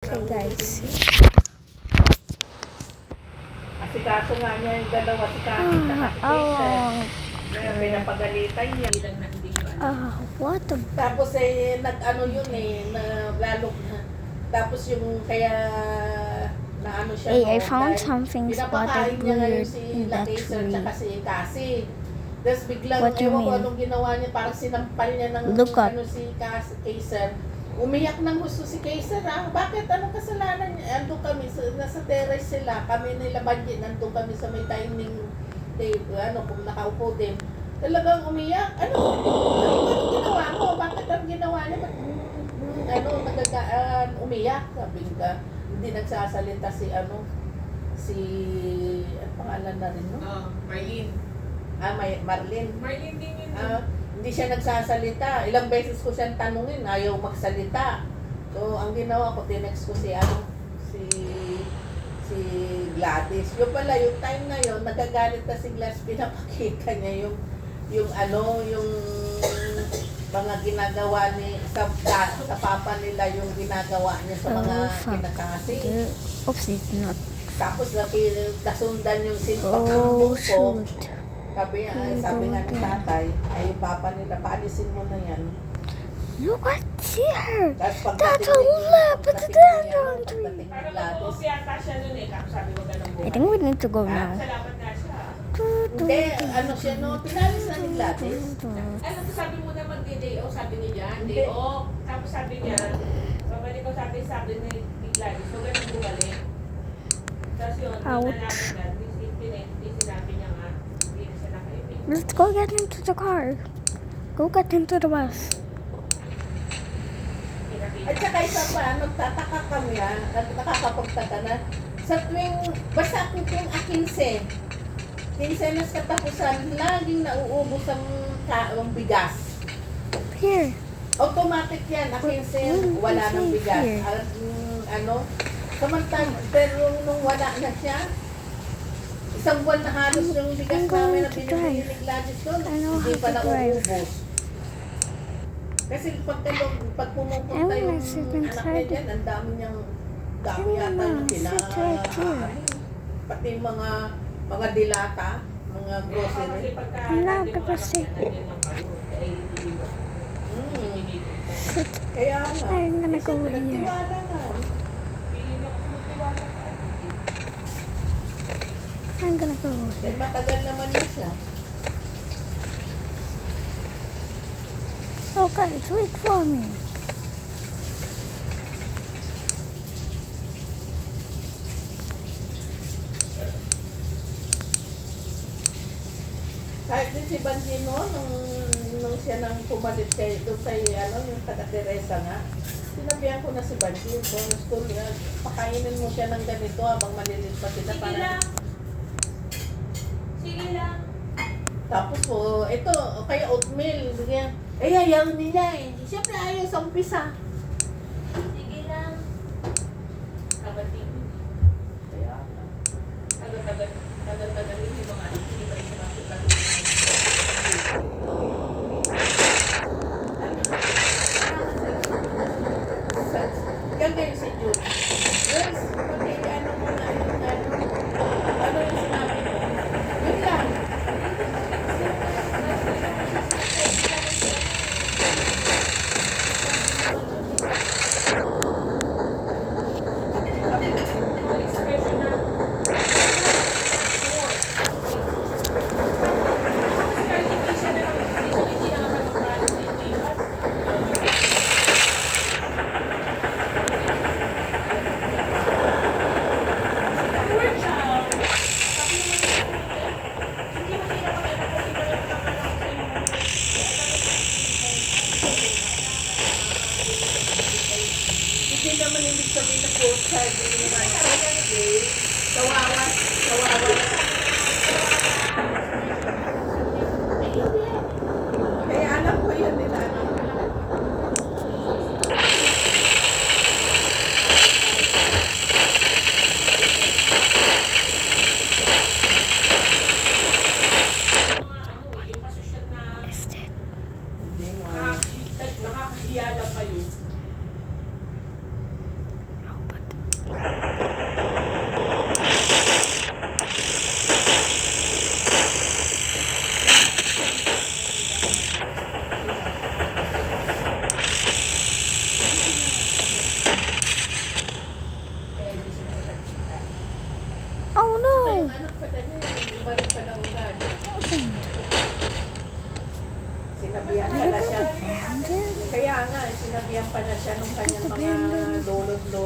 Okay guys. Asikaso nga niya yung dalawa si Kaki at si Jason. Kaya pinapagalitan niya. What the... Tapos nag-ano yun lalo na. Tapos yung kaya naano siya. Hey, I no, found dahil something pinapakain spotted niya ngayon weird si in that Lakeser tree. tsaka si Cassie. Tapos biglang, What do you ewan ko mean? anong ginawa niya, parang sinampal niya ng Look at- si Kaiser. Umiyak ng gusto si Kaiser, bakit? Anong kasalanan niya? Ando kami, nasa terrace sila, kami nila Banji, nandun kami sa may dining table, kung nakaupo din. Talagang umiyak, anong ginawa mo? Bakit ang ginawa niya? Umiyak, sabi ka. Hindi nagsasalita si, pangalan na rin, no? Marlene. Marlene. Marlene din yun. Hindi siya nagsasalita. Ilang beses ko siyang tanungin, ayaw magsalita. So, ang ginawa ko, tinext ko si Gladys. Yung pala, yung time na yun, nagagalit na si Gladys, pinapakita niya yung mga ginagawa sa papa nila, yung ginagawa niya sa mga kinakasi. Oops, it's not. Tapos kasundan yung Oh, sinpakambong ko. shoot. Sabi nga ni tatay, ay yung papa nila, paalisin mo na yan. Look at here. Tapos That's a lot, but the dandelion tree. Parang mag-uus yata siya nun tapos sabi mo ganun I think we need to go now. Salamat nga siya. Hindi, siya pinalis na ni Gladys. Ano to sabi mo na mag-day off, sabi niya, day off. Tapos sabi niya, babalik ko sabi ni Gladys, huwag ganun bumalik. Tapos yun, Ouch. nalaman na, sinabi niya nga, hindi na siya nakaibig. Let's go get into the car. Go get into the bus. At saka isa pa, nagtataka kami nakakapagtaka na, sa basta kung 15 nas katapusan, laging nauubos ang bigas. Here. Automatic yan, 15, wala ng bigas. At samantala, pero nung wala na siya, isang buwan na halos yung bigas namin na binibili ni Gladys doon, hindi pa nauubos. Kasi pag pumupunta yung anak niya dyan, ang dami yata yung pati mga dilata, mga grocery. Wala ka kasi. Kaya nga, I'm gonna go here. nagtiwala nga. I'm gonna go. Dahil matagal naman na siya. Oh guys, wait for me. Kahit din si Banjino, nung siya nang pumalit doon yung taga Teresa nga, sinabihan ko na si Banjino, pakainin mo siya ng ganito habang malilit pa sila. Sige lang. Sige lang. Tapos ito, kaya oatmeal, bigyan. Ayaw nila Siyempre ayaw sa umpisa. Sige lang. Kabating. Kaya, Tagal-tagal yung mga hindi pa rin siya makikita. ganyan si Jude. Girls, pag-iano mo na ano yung sinabi mo? Yun lang. Expression na. Hindi naman ibig sabihin na poor child. Hindi naman. Kawawa. Kaya alam ko yun nila. Hindi mo. Nakakasiyala pa yun.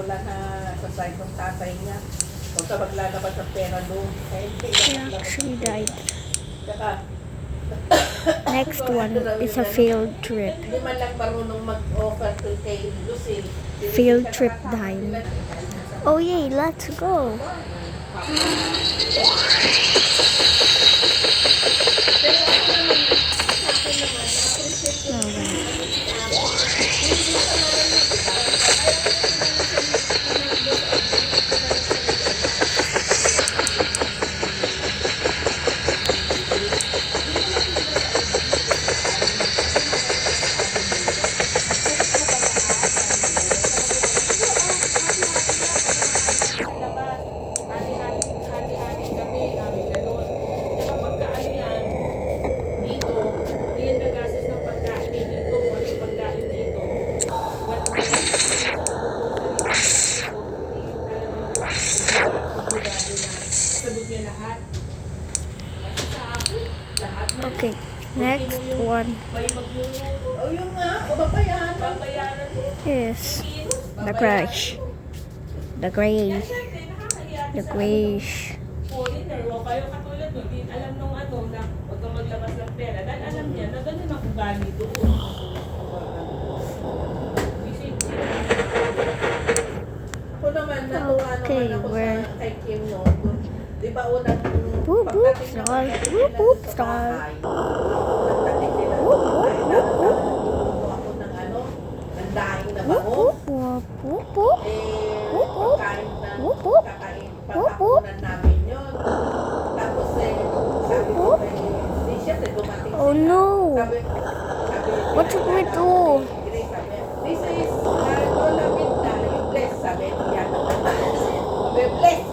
wala na sa side ng tatay niya. Kung sa maglalabas ng pera doon. Kaya hindi She na actually died. Saka, Next one is a field trip. hindi man lang marunong mag-offer to kay Lucille. Field trip dime. Oh yay, let's go. labas. Hati-hati kami, ganun. Saka pagkaan yan, dito, hindi yan nagastos ng pagkain dito, kung ano yung pagkain dito. Sabog niya lahat. Kasi sa akin, lahat na. Okay, next one May magluluto, O yun nga, o babayaran. babayaran mo. is Kilos, the crash. The grave. Siyempre, nakakahiya The sa grave. foreigner o kayo katulad nun, din alam nung ano na huwag kang maglabas ng pera dahil alam niya na ganun ang ugali doon. Busy. Ako naman, natuwa Okay, naman ako we're- sa kay Kim no. Di ba unang Whoop, whoop, pagdating ng star. pagdating Whoop, nila whoop, sa star. bahay, pagdating nila sa bahay, nagluto ako ng ano, ng daing na Whoop, bango. whoop, whoop, whoop, whoop. Whoop, whoop. Pagkain na, Whoop, whoop. kakain, Whoop, whoop. pagkakunan namin yun. Tapos sabi ko Whoop. kay, siyempre dumating Oh, sila. no. Sabi, What should we do? sabi, this is Lola Vinda, you bless, sabi niya. Sabi, bless